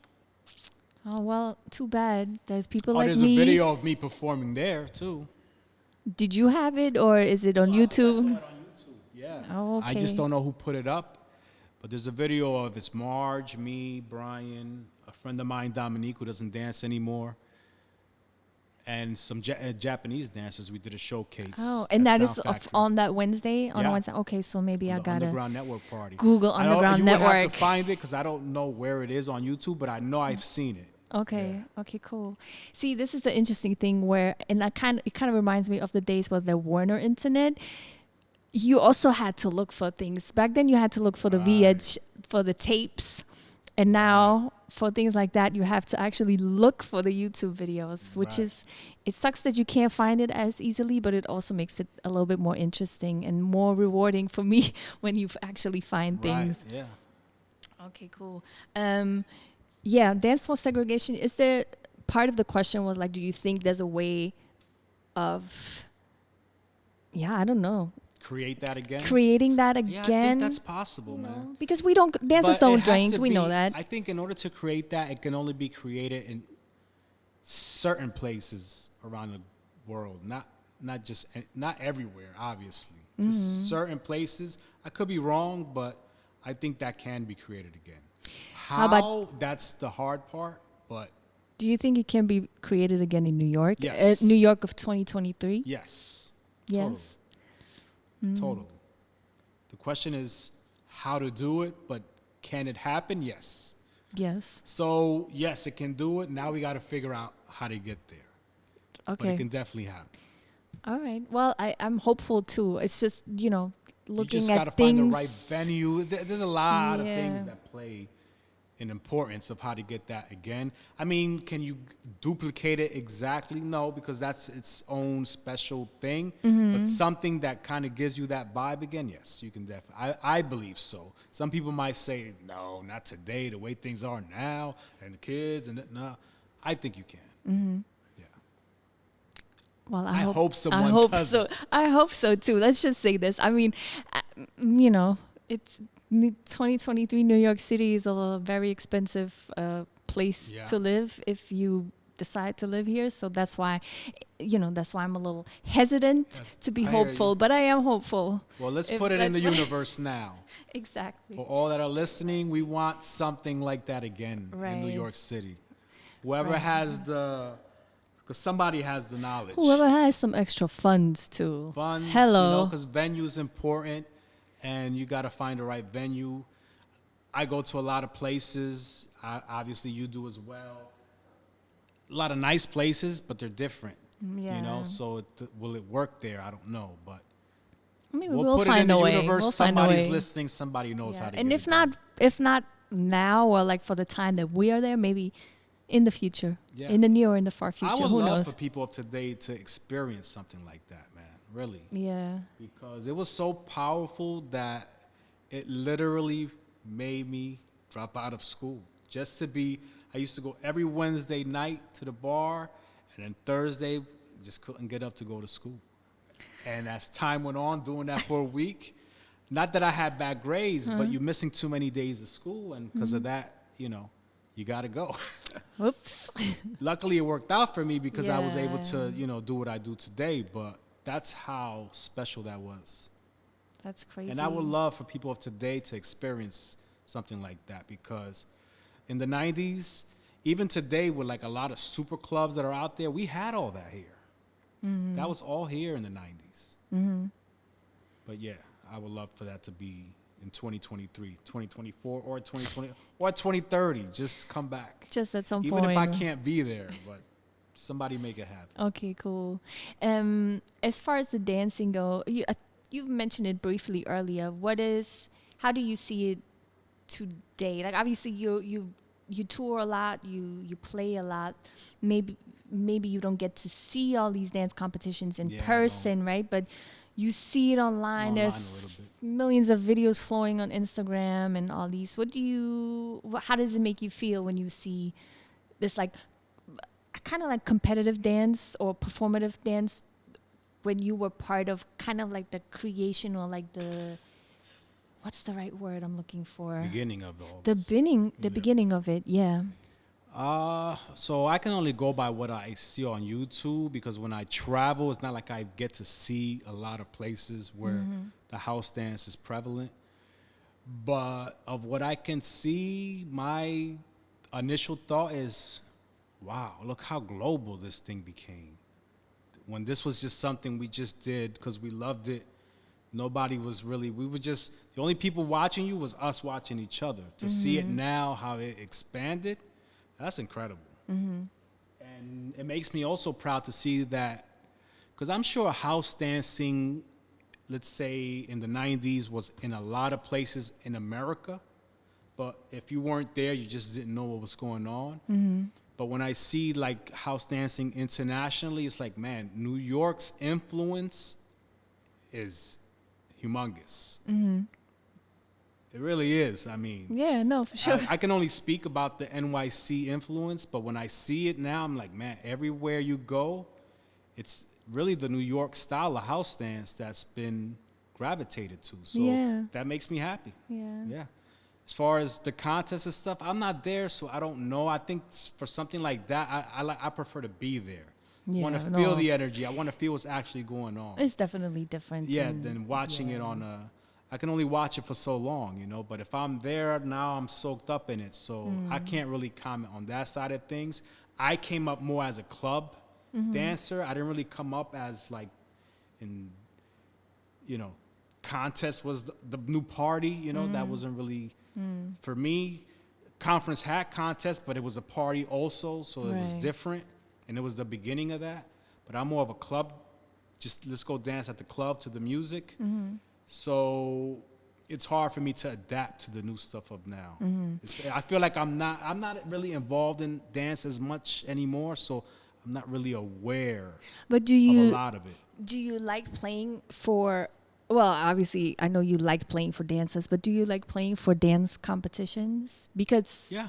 Oh well, too bad. There's people Oh, like there's me. a video of me performing there too. Did you have it or is it on I think I saw YouTube? it on YouTube. Yeah. Oh, I just okay. don't know who put it up, but there's a video of it's Marge, me, Brian, a friend of mine, Dominique, who doesn't dance anymore, and some Japanese dancers. We did a showcase. Oh, and that at is Sound Factory. on that Wednesday? On Yeah. Wednesday? Okay, so maybe I The gotta Underground Network Party. Google I don't- Underground you would have Network. to find it because I don't know where it is on YouTube, but I know I've seen it. Okay. Yeah. Okay. Cool. See, this is the interesting thing where, and it kind of reminds me of the days where there were no internet. You also had to look for things back then. You had to look for the VH, for the tapes, and now for things like that, you have to actually look for the YouTube videos, which Right. is, it sucks that you can't find it as easily, but it also makes it a little bit more interesting and more rewarding for me when you actually find things. Right. Yeah. Okay, cool. Yeah, dance for segregation. Is there part of the question was like, do you think there's a way of, yeah, I don't know, Create that again. creating that again? Yeah, I think that's possible, you man. know? Because we don't, dancers But it don't has drink. to We know be- that. I think in order to create that, it can only be created in certain places around the world, not everywhere, obviously. Mm-hmm. Just certain places. I could be wrong, but I think that can be created again. How? about- That's the hard part, but Do you think it can be created again in New York? Yes. New York of 2023? yes. Yes. Totally. The question is how to do it, but can it happen? Yes. Yes. So, yes, it can do it. Now we got to figure out how to get there. But Okay. it can definitely happen. All right. Well, I'm hopeful too. It's just, looking You just at got to things. find the right venue. There's a lot of Yeah. things that play an importance of how to get that again. I mean, can you duplicate it exactly? No, because that's its own special thing. Mm-hmm. But something that kind of gives you that vibe again, yes, you can definitely. I believe so. Some people might say, no, not today, the way things are now, and the kids, and no. I think you can. Mm-hmm. Yeah. Well, I hope someone I hope does so. it. I hope so too. Let's just say this. I mean, it's 2023. New York City is a very expensive place Yeah. to live if you decide to live here. So that's why, that's why I'm a little hesitant Yes, to be I hear you. hopeful. But I am hopeful. Well, let's If put it in the that's- universe now. Exactly. For all that are listening, we want something like that again in New Right. York City. Whoever Right. has because somebody has the knowledge. Whoever has some extra funds too. Funds, Hello. because venue's important, and you got to find the right venue. I go to a lot of places. Obviously, you do as well. A lot of nice places, but they're different. Yeah. So will it work there? I don't know, but Maybe we'll we'll put it in find the a way. universe. We'll find a Somebody's way. listening. Somebody knows how to. And get if it done. not now or like for the time that we are there, maybe in the future, Yeah. in the near or in the far future, I would who love knows? for people of today to experience something like that, man. Really. Yeah. Because it was so powerful that it literally made me drop out of school just to be. I used to go every Wednesday night to the bar, and then Thursday just couldn't get up to go to school. And as time went on, doing that for a week, not that I had bad grades, but you're missing too many days of school, and because of that, you know, you got to go. Whoops. Luckily, it worked out for me because I was able Yeah. to, you know, do what I do today. But that's how special that was. That's crazy. And I would love for people of today to experience something like that, because in the 90s, even today with like a lot of super clubs that are out there, we had all that here. That was all here in the 90s. But yeah, I would love for that to be in 2023, 2024, or 2020, or 2030. Just come back. Just at some Even point. if I can't be there, but somebody make it happen. Okay, cool. As far as the dancing go, you've mentioned it briefly earlier. How do you see it today? Like obviously you tour a lot, you play a lot. Maybe you don't get to see all these dance competitions in person, right? But you see it online. There's millions of videos flowing on Instagram and all these. How does it make you feel when you see this like kind of like competitive dance or performative dance when you were part of kind of like the creation or like what's the right word I'm looking for? Beginning of all the this. beginning of it, yeah. So I can only go by what I see on YouTube, because when I travel, it's not like I get to see a lot of places where the house dance is prevalent. But of what I can see, my initial thought is, wow, look how global this thing became. When this was just something we just did because we loved it, nobody was really, the only people watching you was us watching each other. To see it now, how it expanded, that's incredible. And it makes me also proud to see that, because I'm sure house dancing, let's say in the 90s, was in a lot of places in America, but if you weren't there, you just didn't know what was going on. But when I see like house dancing internationally, it's like, man, New York's influence is humongous. It really is. I mean, Yeah, no, for sure. I can only speak about the NYC influence, but when I see it now, I'm like, man, everywhere you go, it's really the New York style of house dance that's been gravitated to. So that makes me happy. Yeah. As far as the contests and stuff, I'm not there, so I don't know. I think for something like that, I prefer to be there. I want to feel the energy. I want to feel what's actually going on. It's definitely different. Yeah, than watching it on I can only watch it for so long, you know. But if I'm there now, I'm soaked up in it. So I can't really comment on that side of things. I came up more as a club dancer. I didn't really come up as like in, you know, contest was the new party, you know. That wasn't really, for me. Conference had contest, but it was a party also, so it was different. And it was the beginning of that. But I'm more of a club, just let's go dance at the club to the music. So it's hard for me to adapt to the new stuff of now. I feel like I'm not really involved in dance as much anymore, so I'm not really aware of a lot of it. Do you like playing for, well, obviously I know you like playing for dances, but do you like playing for dance competitions? Because Yeah.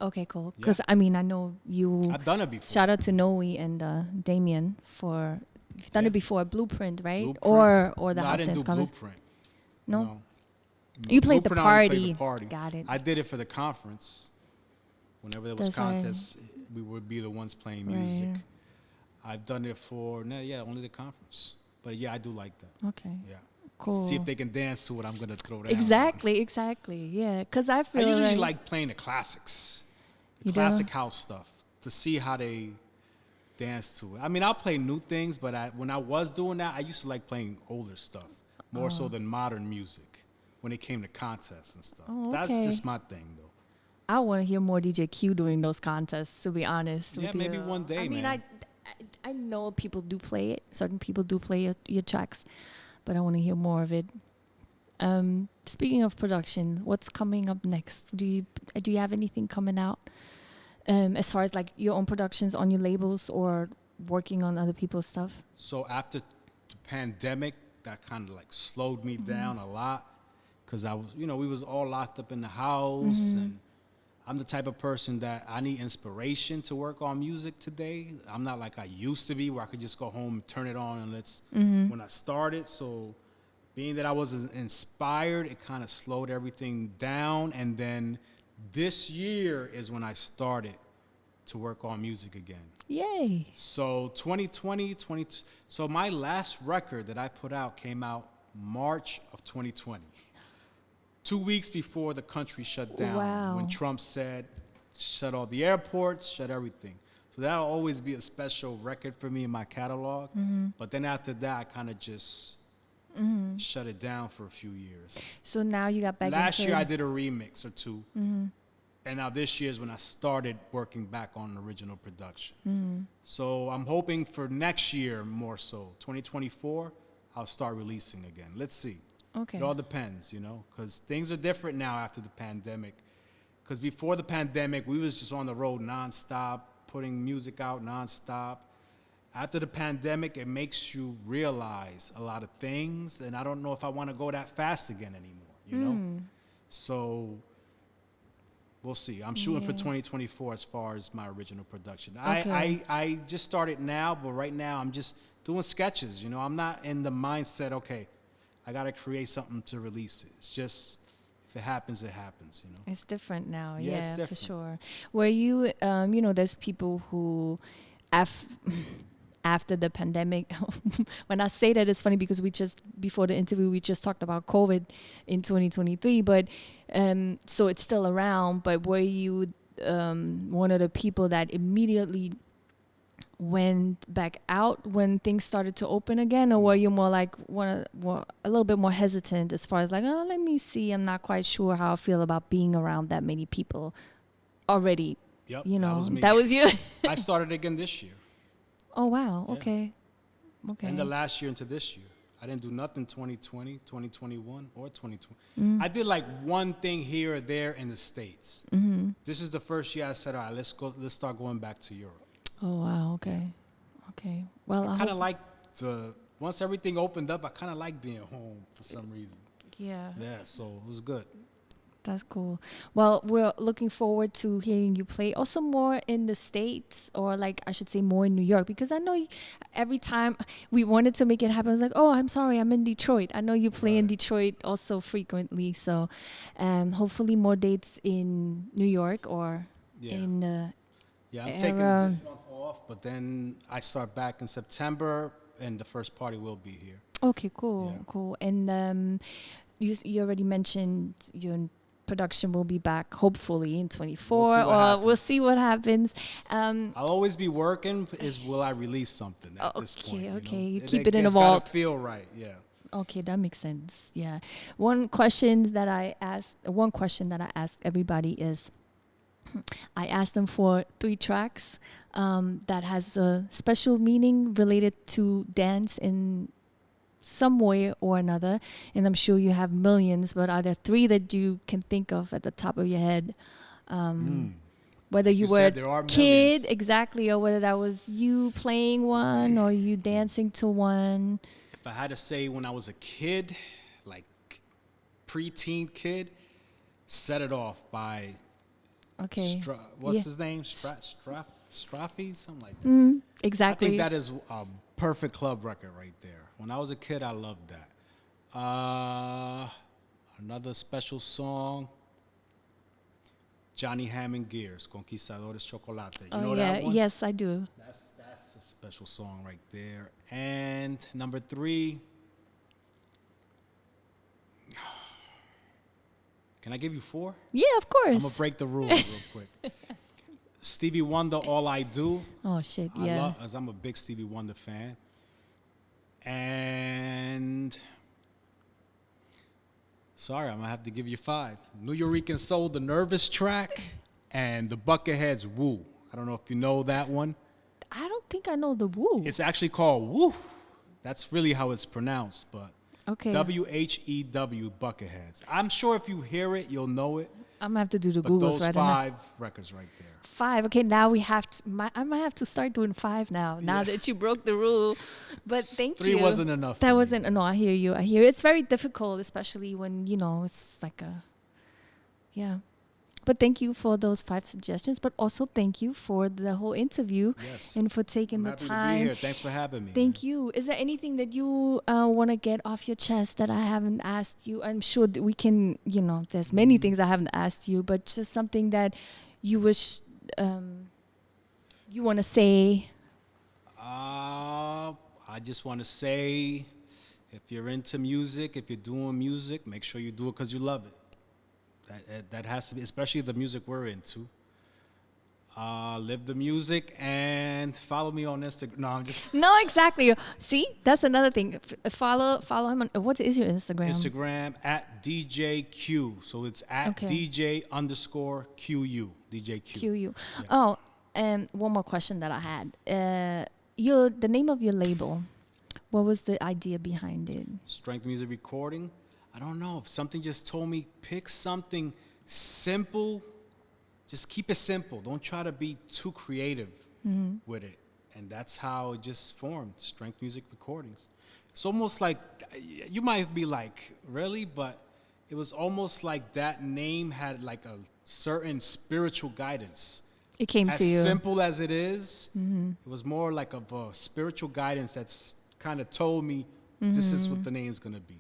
Okay, cool. Because I mean, I know you. I've done it before. Shout out to Noe and Damien for you've done it before. Blueprint, right? Blueprint. Or the No, I house didn't dance do conference. Blueprint. No? You played the Blueprint, I only played party. the party. Got it. I did it for the conference. Whenever there was That's right. contests, we would be the ones playing music. I've done it for only the conference. But yeah, I do like that. Okay. Yeah. Cool. See if they can dance to what I'm gonna throw down. Exactly. Yeah, because I I feel usually like playing the classics, the You do? classic house stuff, to see how they dance to it. I mean, I'll play new things, but when I was doing that, I used to like playing older stuff more so than modern music when it came to contests and stuff. Oh, That's okay. just my thing, though. I want to hear more DJ Q doing those contests. To be honest, Yeah, with maybe you. one day, I mean, man. I know people do play it. Certain people do play your tracks, but I want to hear more of it. Speaking of production, what's coming up next? Do you have anything coming out as far as like your own productions on your labels or working on other people's stuff? So after the pandemic, that kind of like slowed me down a lot. because I was, we was all locked up in the house, and I'm the type of person that I need inspiration to work on music today. I'm not like I used to be, where I could just go home, turn it on, and when I started. So being that I wasn't inspired, it kind of slowed everything down. And then this year is when I started to work on music again. Yay. So 2020, so my last record that I put out came out March of 2020. 2 weeks before the country shut down. Wow. When Trump said, shut all the airports, shut everything. So that'll always be a special record for me in my catalog. But then after that, I kind of just shut it down for a few years. So now you got back Last into year I did a remix or two. And now this year is when I started working back on original production. So I'm hoping for next year more so. 2024, I'll start releasing again. Let's see. Okay. It all depends, because things are different now after the pandemic. Because before the pandemic, we was just on the road nonstop, putting music out nonstop. After the pandemic, it makes you realize a lot of things, and I don't know if I want to go that fast again anymore, So we'll see. I'm shooting for 2024 as far as my original production. Okay. I just started now, but right now I'm just doing sketches, I'm not in the mindset, okay, I got to create something to release it. It's just, if it happens, it happens, It's different now. Yeah, it's Yeah, different. for sure. Were you, there's people who, after the pandemic, when I say that, it's funny because before the interview, we just talked about COVID in 2023, but so it's still around, but were you one of the people that immediately went back out when things started to open again, or were you more like a little bit more hesitant as far as like, oh, let me see, I'm not quite sure how I feel about being around that many people already? Yep, That was me. That was you. I started again this year. Oh wow. Yeah. Okay. And the last year into this year. I didn't do nothing 2020, 2021, or 2020. I did like one thing here or there in the States. This is the first year I said, all right, let's start going back to Europe. Oh wow. Okay. Well, I kind of like once everything opened up, I kind of like being home for some reason. Yeah. Yeah, so it was good. That's cool. Well, we're looking forward to hearing you play also more in the States, or like I should say more in New York, because I know every time we wanted to make it happen, I was like, oh, I'm sorry, I'm in Detroit. I know you play in Detroit also frequently. So hopefully more dates in New York or in the I'm taking this month off, but then I start back in September, and the first party will be here. Okay, cool. And you already mentioned your production will be back hopefully in 24, we'll see what happens. I'll always be working. Will I release something at this point? Okay. You keep it in a vault. It's gotta feel right. Yeah. Okay, that makes sense. Yeah. One question that I ask everybody is, I asked them for 3 tracks that has a special meaning related to dance in some way or another, and I'm sure you have millions, but are there 3 that you can think of at the top of your head? Whether you were a kid, exactly, or whether that was you playing one or you dancing to one. If I had to say when I was a kid, like preteen kid, Set It Off by what's his name? Straffi? Something like that. Exactly. I think that is a perfect club record right there. When I was a kid, I loved that. Another special song, Johnny Hammond Gears, Conquistadores Chocolate. You know that one? Yes, I do. That's a special song right there. And number 3, can I give you 4? Yeah, of course. I'm going to break the rules real quick. Stevie Wonder, All I Do. Oh, shit, yeah. As I'm a big Stevie Wonder fan. And sorry, I'm going to have to give you 5. New Eurekan Soul, The Nervous track, and the Bucketheads, Woo. I don't know if you know that one. I don't think I know the Woo. It's actually called Woo. That's really how it's pronounced, but Okay. WHEW, Bucketheads. I'm sure if you hear it, you'll know it. I'm gonna have to do the But Googles those right now. 5 records right there. 5. Okay, now we have to. I might have to start doing 5 now. Now that you broke the rule, but thank 3 you. wasn't enough. That for me. wasn't. No, I hear you. I hear it's very difficult, especially when it's like a. Yeah, but thank you for those 5 suggestions. But also thank you for the whole interview Yes. and for taking I'm the happy time. to be here. Thanks for having me. Thank you. Is there anything that you want to get off your chest that I haven't asked you? I'm sure that we can. There's many things I haven't asked you, but just something that you wish. You want to say? I just want to say, if you're into music, if you're doing music, make sure you do it because you love it. That has to be, especially the music we're into. Live the music and follow me on Instagram. No, I'm just No, exactly. See, that's another thing. Follow him on. What is your Instagram? Instagram at DJQ. So it's at Okay. DJ_QU. DJQ. QU. Yeah. Oh, one more question that I had. The name of your label. What was the idea behind it? Strength Music Recording. I don't know. If something just told me pick something simple. Just keep it simple. Don't try to be too creative with it. And that's how it just formed, Strength Music Recordings. It's almost like, you might be like, really? But it was almost like that name had like a certain spiritual guidance. It came As to you. simple as it is, it was more like of a spiritual guidance that's kind of told me this is what the name's going to be.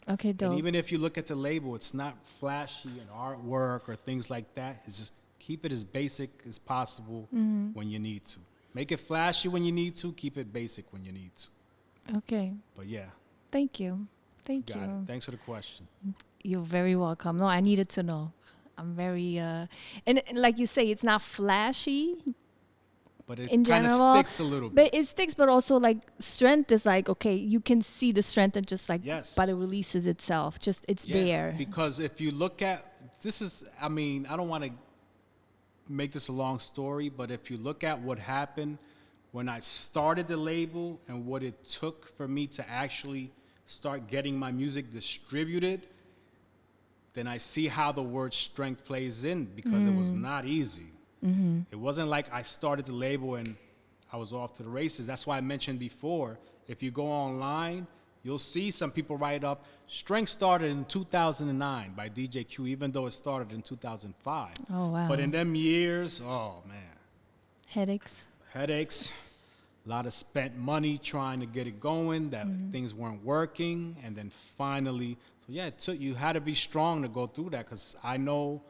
Okay, dope. And even if you look at the label, it's not flashy and artwork or things like that. It's just keep it as basic as possible when you need to. Make it flashy when you need to. Keep it basic when you need to. Okay. But yeah. Thank you. Thank Got you. it. Thanks for the question. You're very welcome. No, I needed to know. I'm very and like you say, it's not flashy, But it in kind of general, sticks a little bit. but it sticks. But also, like, strength is like, okay, you can see the strength and just like Yes. by the releases itself, just it's there. Because if you look at, I don't want to make this a long story, but if you look at what happened when I started the label and what it took for me to actually start getting my music distributed, then I see how the word strength plays in, because it was not easy. It wasn't like I started the label and I was off to the races. That's why I mentioned before, if you go online, you'll see some people write up, Strength started in 2009 by DJQ, even though it started in 2005. Oh, wow. But in them years, oh man, Headaches. headaches, a lot of spent money trying to get it going, that things weren't working, and then finally, so yeah, you had to be strong to go through that, because I know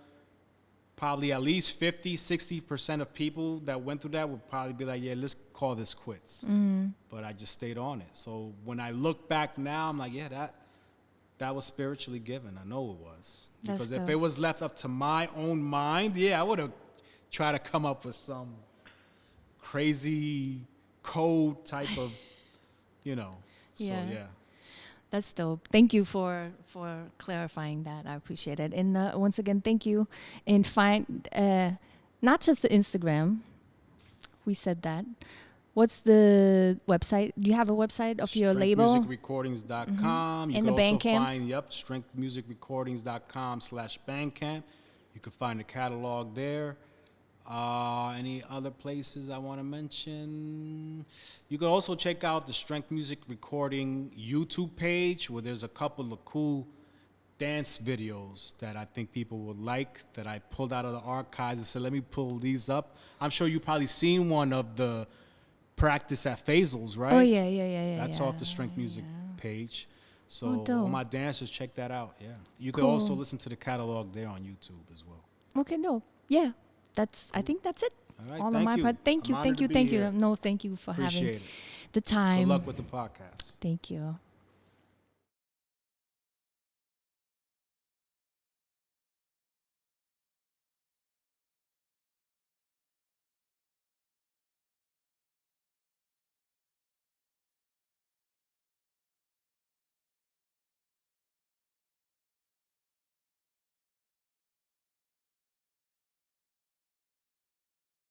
probably at least 50, 60% of people that went through that would probably be like, yeah, let's call this quits. But I just stayed on it. So when I look back now, I'm like, yeah, that was spiritually given. I know it was. That's Because if dope. it was left up to my own mind, yeah, I would have tried to come up with some crazy code type of, So Yeah. yeah. That's dope. Thank you for clarifying that. I appreciate it. And once again, thank you. And find not just the Instagram. We said that. What's the website? Do you have a website of your label? StrengthMusicRecordings.com. You And can the also Bandcamp? find, StrengthMusicRecordings.com/Bandcamp. You can find the catalog there. Any other places I want to mention? You can also check out the Strength Music Recording YouTube page, where there's a couple of cool dance videos that I think people would like, that I pulled out of the archives and said, let me pull these up. I'm sure you probably seen one of the practice at Faisal's, right? Oh yeah. That's off the Strength Music page. So Oh, dope. all my dancers, check that out. Yeah. You can Cool. also listen to the catalog there on YouTube as well. Okay, no. Yeah. I think that's it. All right. All on Thank my you. part. Thank I'm you, honored thank to you, be thank here. you. No, thank you for having Appreciate it. the time. Good luck with the podcast. Thank you.